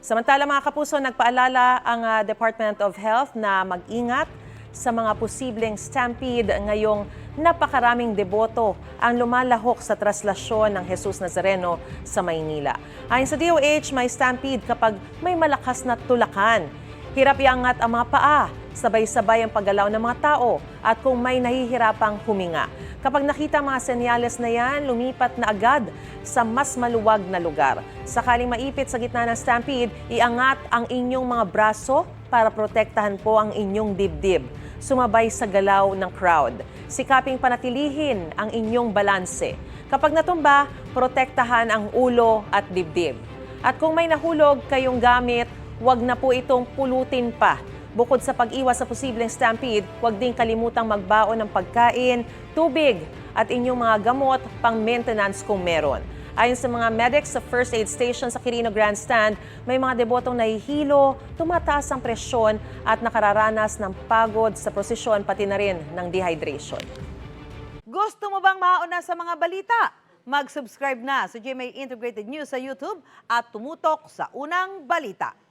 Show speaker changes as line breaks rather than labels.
Samantala mga kapuso, nagpaalala ang Department of Health na mag-ingat sa mga posibleng stampede ngayong napakaraming deboto ang lumalahok sa traslasyon ng Jesus Nazareno sa Maynila. Ayon sa DOH, may stampede kapag may malakas na tulakan. Hirap iangat ang mga paa, sabay-sabay ang paggalaw ng mga tao at kung may nahihirapang huminga. Kapag nakita mga senyales na yan, lumipat na agad sa mas maluwag na lugar. Sakaling maipit sa gitna ng stampede, iangat ang inyong mga braso para protektahan po ang inyong dibdib. Sumabay sa galaw ng crowd. Sikaping panatilihin ang inyong balanse. Kapag natumba, protektahan ang ulo at dibdib. At kung may nahulog kayong gamit, huwag na po itong pulutin pa. Bukod sa pag-iwas sa posibleng stampede, huwag din kalimutang magbaon ng pagkain, tubig at inyong mga gamot pang maintenance kung meron. Ayon sa mga medics sa First Aid Station sa Quirino Grandstand, may mga debotong nahihilo, tumataas ang presyon at nakararanas ng pagod sa prosesyon pati na rin ng dehydration.
Gusto mo bang mauna sa mga balita? Mag-subscribe na sa GMA Integrated News sa YouTube at tumutok sa unang balita.